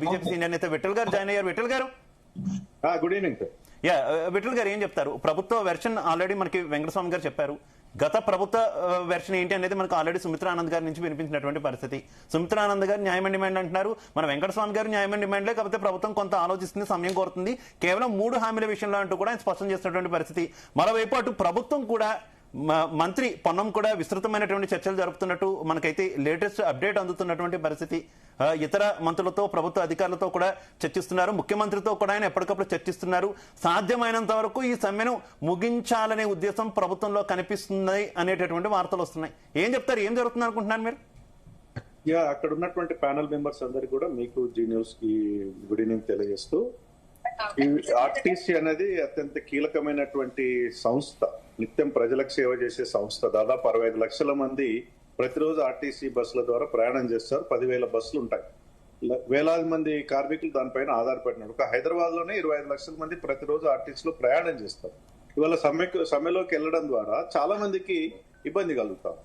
BJP senior నేత విఠల్ గారు join అయ్యారు. విఠల్ గారు గుడ్ ఈవినింగ్ సార్. విఠల్ గారు ఏం చెప్తారు? ప్రభుత్వ వెర్షన్ ఆల్రెడీ మనకి వెంకటస్వామి గారు చెప్పారు. గత ప్రభుత్వ వెర్షన్ ఏంటి అనేది మనకు ఆల్రెడీ సుమిత్రా ఆనంద్ గారి నుంచి వినిపించినటువంటి పరిస్థితి. సుమిత్రా ఆనంద్ గారు న్యాయమైన డిమాండ్ అంటున్నారు, మన వెంకటస్వామి గారు న్యాయమైన డిమాండ్లే, కాకపోతే ప్రభుత్వం కొంత ఆలోచిస్తుంది, సమయం కోరుతుంది, కేవలం 3 హామీల విషయంలో అంటూ కూడా ఆయన స్పష్టం చేస్తున్నటువంటి పరిస్థితి. మరోవైపు అటు ప్రభుత్వం కూడా మంత్రి పొన్నం కూడా విస్తృతమైనటువంటి చర్చలు జరుపుతున్నట్టు మనకైతే లేటెస్ట్ అప్డేట్ అందుతున్నటువంటి పరిస్థితి. ఇతర మంత్రులతో ప్రభుత్వ అధికారులతో కూడా చర్చిస్తున్నారు, ముఖ్యమంత్రితో కూడా ఆయన ఎప్పటికప్పుడు చర్చిస్తున్నారు. సాధ్యమైనంత వరకు ఈ సమ్మెను ముగించాలనే ఉద్దేశం ప్రభుత్వంలో కనిపిస్తుంది అనేటటువంటి వార్తలు వస్తున్నాయి. ఏం చెప్తారు? ఏం జరుగుతుంది అనుకుంటున్నారు మీరు? అక్కడ ఉన్నటువంటి ప్యానల్ మెంబర్స్ అందరికి కూడా మీకు జీ న్యూస్ కి గుడ్ ఈవినింగ్ తెలియజేస్తూ, ఆర్టీసీ అనేది అత్యంత కీలకమైనటువంటి సంస్థ, నిత్యం ప్రజలకు సేవ చేసే సంస్థ. దాదాపు 65 లక్షల మంది ప్రతిరోజు ఆర్టీసీ బస్సుల ద్వారా ప్రయాణం చేస్తారు. 10,000 బస్సులు ఉంటాయి. వేలాది మంది కార్మికులు దానిపైన ఆధారపడినారు. ఒక హైదరాబాద్ లోనే 25 లక్షల మంది ప్రతిరోజు ఆర్టీసీలో ప్రయాణం చేస్తారు. ఇవాళ సమ్మెలోకి వెళ్ళడం ద్వారా చాలా మందికి ఇబ్బంది కలుగుతారు.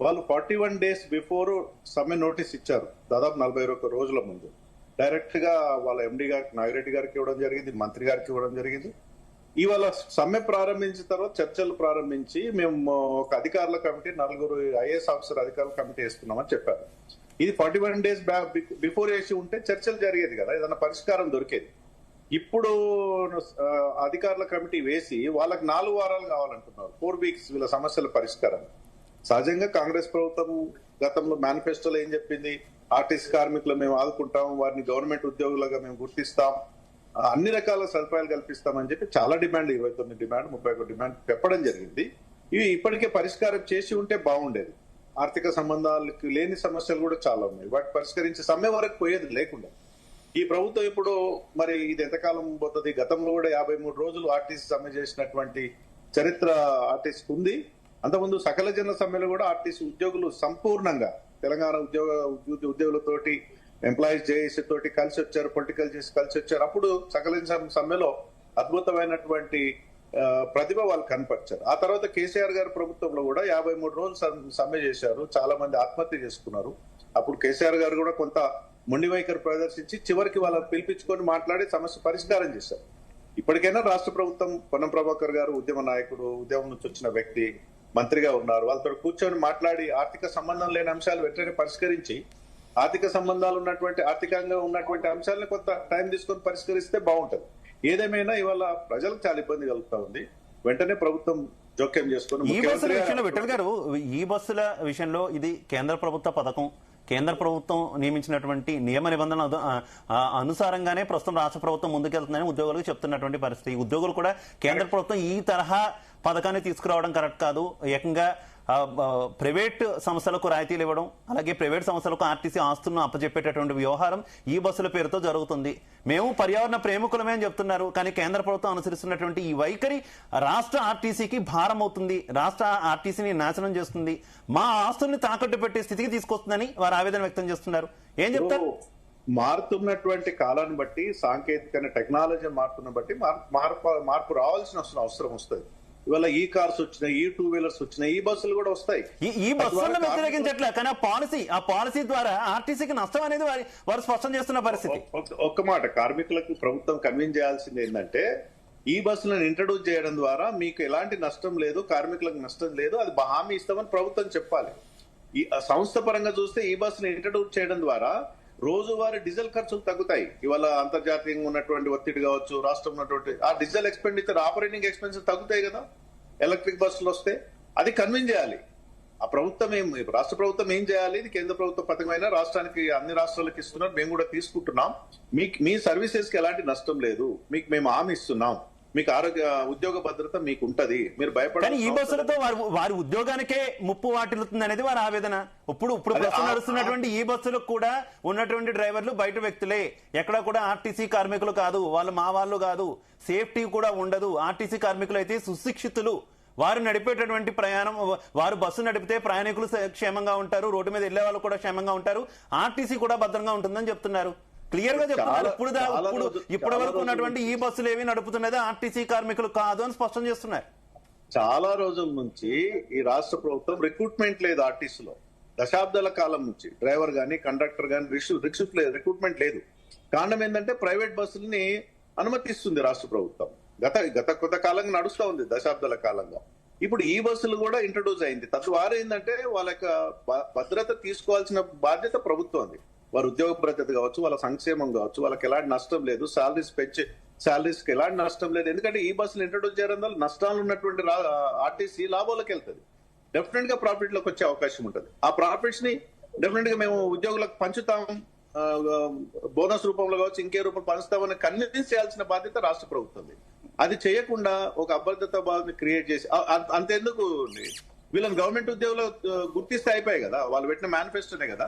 వాళ్ళు 41 డేస్ బిఫోర్ సమ్మె నోటీస్ ఇచ్చారు. దాదాపు 41 రోజుల ముందు డైరెక్ట్ గా వాళ్ళ ఎండీ గారికి, నాగిరెడ్డి గారికి ఇవ్వడం జరిగింది, మంత్రి గారికి ఇవ్వడం జరిగింది. ఇవాళ సమ్మె ప్రారంభించిన తర్వాత చర్చలు ప్రారంభించి మేము ఒక అధికారుల కమిటీ, 4 ఐఏఎస్ ఆఫీసర్ అధికారుల కమిటీ వేస్తున్నామని చెప్పారు. ఇది 41 డేస్ బిఫోర్ వేసి ఉంటే చర్చలు జరిగేది కదా, ఏదైనా పరిష్కారం దొరికేది. ఇప్పుడు అధికారుల కమిటీ వేసి వాళ్ళకి 4 వారాలు కావాలంటున్నారు, 4 వీక్స్ వీళ్ళ సమస్యల పరిష్కారం. సహజంగా కాంగ్రెస్ ప్రభుత్వం గతంలో మేనిఫెస్టోలో ఏం చెప్పింది? ఆర్టీసీ కార్మికులు మేము ఆదుకుంటాం, వారిని గవర్నమెంట్ ఉద్యోగులుగా మేము గుర్తిస్తాం, అన్ని రకాల సదుపాయాలు కల్పిస్తామని చెప్పి చాలా డిమాండ్, 29 డిమాండ్, 31 డిమాండ్ చెప్పడం జరిగింది. ఇవి ఇప్పటికే పరిష్కారం చేసి ఉంటే బాగుండేది. ఆర్థిక సంబంధాలకు లేని సమస్యలు కూడా చాలా ఉన్నాయి, వాటి పరిష్కరించి సమ్మె వరకు పోయేది లేకుండా ఈ ప్రభుత్వం ఇప్పుడు మరి ఇది ఎంతకాలం పోతుంది? గతంలో కూడా 53 రోజులు ఆర్టీసీ సమ్మె చేసినటువంటి చరిత్ర ఆర్టీసీకి ఉంది. అంతకుముందు సకల జన సమ్మెలో కూడా ఆర్టీసీ ఉద్యోగులు సంపూర్ణంగా తెలంగాణ ఉద్యోగులతోటి, ఎంప్లాయీస్ జేఏసీ తోటి కలిసి వచ్చారు, పొలిటికల్ చేసి కలిసి వచ్చారు. అప్పుడు సకల సమ్మెలో అద్భుతమైనటువంటి ప్రతిభ వాళ్ళు కనపరిచారు. ఆ తర్వాత కేసీఆర్ గారి ప్రభుత్వంలో కూడా 53 రోజులు సమ్మె చేశారు, చాలా మంది ఆత్మహత్య చేసుకున్నారు. అప్పుడు కేసీఆర్ గారు కూడా కొంత మొండి వైఖరి ప్రదర్శించి చివరికి వాళ్ళని పిలిపించుకొని మాట్లాడి సమస్య పరిష్కారం చేశారు. ఇప్పటికైనా రాష్ట్ర ప్రభుత్వం, పొన్నం ప్రభాకర్ గారు ఉద్యమ నాయకుడు, ఉద్యమం నుంచి వచ్చిన వ్యక్తి, మంత్రిగా ఉన్నారు, వాళ్ళతో కూర్చొని మాట్లాడి ఆర్థిక సంబంధం లేని అంశాలు వెంటనే పరిష్కరించి, ఆర్థిక సంబంధాలు ఉన్నటువంటి, ఆర్థికంగా ఉన్నటువంటి అంశాలను కొంత టైం తీసుకొని పరిష్కరిస్తే బాగుంటది. ఏదేమైనా ఇవాళ ప్రజలకు చాలా ఇబ్బంది కలుగుతా ఉంది. వెంటనే ప్రభుత్వం జోక్యం చేసుకుని ఈ బస్సుల విషయంలో విఠల్ గారు, ఈ బస్సుల విషయంలో ఇది కేంద్ర ప్రభుత్వ పథకం, కేంద్ర ప్రభుత్వం నియమించినటువంటి నియమ నిబంధనల అనుసారంగానే ప్రస్తుతం రాష్ట్ర ప్రభుత్వం ముందుకెళ్తుందని ఉద్యోగులకు చెప్తున్నటువంటి పరిస్థితి. ఉద్యోగులు కూడా కేంద్ర ప్రభుత్వం ఈ తరహా పథకాన్ని తీసుకురావడం కరెక్ట్ కాదు, ఏకంగా ప్రైవేట్ సంస్థలకు రాయితీలు ఇవ్వడం, అలాగే ప్రైవేట్ సంస్థలకు ఆర్టీసీ ఆస్తులను అప్పచెప్పేటటువంటి వ్యవహారం ఈ బస్సుల పేరుతో జరుగుతుంది. మేము పర్యావరణ ప్రేమికులమే అని చెప్తున్నారు, కానీ కేంద్ర ప్రభుత్వం అనుసరిస్తున్నటువంటి ఈ వైఖరి రాష్ట్ర ఆర్టీసీకి భారం అవుతుంది, రాష్ట్ర ఆర్టీసీని నాశనం చేస్తుంది, మా ఆస్తుల్ని తాకట్టు పెట్టే స్థితికి తీసుకొస్తుందని వారు ఆవేదన వ్యక్తం చేస్తున్నారు. ఏం చెప్తారు? మారుతున్నటువంటి కాలాన్ని బట్టి, సాంకేతిక టెక్నాలజీ మారుతున్న బట్టి మార్పు రావాల్సిన అవసరం వస్తుంది. ఇవాళ ఈ కార్స్ వచ్చినాయి, ఈ 2 వీలర్స్ వచ్చినాయి, ఈ బస్సులు కూడా వస్తాయి. ఈ బస్సులను వ్యతిరేకించట్లే, కానీ ఆ పాలసీ ద్వారా ఆర్టీసీకి నష్టం అనేది వారు స్పష్టం చేస్తున్న పరిస్థితి. ఒక్క మాట, కార్మికులకు ప్రభుత్వం కన్విన్స్ చేయాల్సింది ఏంటంటే, ఈ బస్సులను ఇంట్రడ్యూస్ చేయడం ద్వారా మీకు ఎలాంటి నష్టం లేదు, కార్మికులకు నష్టం లేదు, అది హామీ ఇస్తామని ప్రభుత్వం చెప్పాలి. ఈ సంస్థ పరంగా చూస్తే ఈ బస్సును ఇంట్రడ్యూస్ చేయడం ద్వారా రోజువారీ డీజిల్ ఖర్చులు తగ్గుతాయి. ఇవాళ అంతర్జాతీయంగా ఉన్నటువంటి ఒత్తిడి కావచ్చు, రాష్ట్రం ఉన్నటువంటి ఆ డీజిల్ ఎక్స్పెండిచర్, ఆపరేటింగ్ ఎక్స్పెన్సెస్ తగ్గుతాయి కదా ఎలక్ట్రిక్ బస్సులు వస్తే. అది కన్విన్స్ చేయాలి. ఆ ప్రభుత్వం రాష్ట్ర ప్రభుత్వం ఏం చేయాలి? ఇది కేంద్ర ప్రభుత్వ పథకమైన రాష్ట్రానికి, అన్ని రాష్ట్రాలకు ఇస్తున్నారు, మేము కూడా తీసుకుంటున్నాం, మీ సర్వీసెస్ కి ఎలాంటి నష్టం లేదు, మీకు మేము హామీ ఇస్తున్నాం, మీకు ఆరోగ్య ఉద్యోగ భద్రత మీకు ఉంటది, మీరు భయపడాలి. ఈ బస్సులతో వారి ఉద్యోగానికే ముప్పు వాటిల్లుతుంది అనేది వారి ఆవేదన. ఇప్పుడు నడుస్తున్నటువంటి ఈ బస్సులకు కూడా ఉన్నటువంటి డ్రైవర్లు బయట వ్యక్తులే, ఎక్కడ కూడా ఆర్టీసీ కార్మికులు కాదు, వాళ్ళు మా వాళ్ళు కాదు, సేఫ్టీ కూడా ఉండదు. ఆర్టీసీ కార్మికులు అయితే సుశిక్షితులు, వారు నడిపేటటువంటి ప్రయాణం, వారు బస్సు నడిపితే ప్రయాణికులు క్షేమంగా ఉంటారు, రోడ్డు మీద వెళ్లే వాళ్ళు కూడా క్షేమంగా ఉంటారు, ఆర్టీసీ కూడా భద్రంగా ఉంటుందని చెప్తున్నారు. క్లియర్ గా చెప్తున్నారు. ఇప్పటి వరకు ఉన్నటువంటి ఈ బస్సులు ఏవి నడుపుతున్నది ఆర్టీసీ కార్మికులు కాదు అని స్పష్టం చేస్తున్నారు. చాలా రోజుల నుంచి ఈ రాష్ట్ర ప్రభుత్వం రిక్రూట్మెంట్ లేదు ఆర్టీసీలో. దశాబ్దాల కాలం నుంచి డ్రైవర్ గానీ కండక్టర్ గానీ రిక్రూట్మెంట్ లేదు. కారణం ఏంటంటే ప్రైవేట్ బస్సుల్ని అనుమతిస్తుంది రాష్ట్ర ప్రభుత్వం. గత కొంత కాలంగా నడుస్తూ ఉంది, దశాబ్దాల కాలంగా. ఇప్పుడు ఈ బస్సులు కూడా ఇంట్రడ్యూస్ అయింది. తద్వారా ఏంటంటే వాళ్ళ యొక్క భద్రత తీసుకోవాల్సిన బాధ్యత ప్రభుత్వం. వారి ఉద్యోగ భద్రత కావచ్చు, వాళ్ళ సంక్షేమం కావచ్చు, వాళ్ళకి ఎలాంటి నష్టం లేదు, శాలరీస్ కి ఎలాంటి నష్టం లేదు. ఎందుకంటే ఈ బస్సులు ఇంట్రడ్యూస్ చేయడం వల్ల నష్టాలు ఉన్నటువంటి ఆర్టీసీ లాభాలకు వెళ్తుంది. డెఫినెట్ గా ప్రాఫిట్ లోకి వచ్చే అవకాశం ఉంటుంది. ఆ ప్రాఫిట్స్ ని డెఫినెట్ గా మేము ఉద్యోగులకు పంచుతాం, బోనస్ రూపంలో కావచ్చు, ఇంకే రూపంలో పంచుతామని కన్విన్స్ చేయాల్సిన బాధ్యత రాష్ట్ర ప్రభుత్వం. అది చేయకుండా ఒక అభద్రతా భావాన్ని క్రియేట్ చేసి అంతెందుకు వీళ్ళని గవర్నమెంట్ ఉద్యోగులు గుర్తిస్తే అయిపోయాయి కదా, వాళ్ళు పెట్టిన మేనిఫెస్టోనే కదా.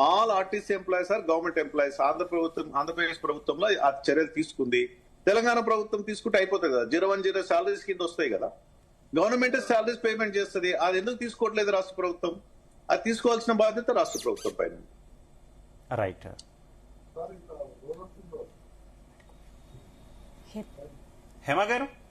All RTC employees are government employees. Andhra Pradesh ప్రభుత్వంలో ఆ చర్యలు తీసుకుంది. తెలంగాణ ప్రభుత్వం తీసుకుంటే అయిపోతుంది కదా, 010 శాలరీస్ కింద వస్తాయి కదా, గవర్నమెంట్ శాలరీస్ పేమెంట్ చేస్తుంది. అది ఎందుకు తీసుకోవట్లేదు రాష్ట్ర ప్రభుత్వం? అది తీసుకోవాల్సిన బాధ్యత రాష్ట్ర ప్రభుత్వం పైన. రైట్. హేమ గారు,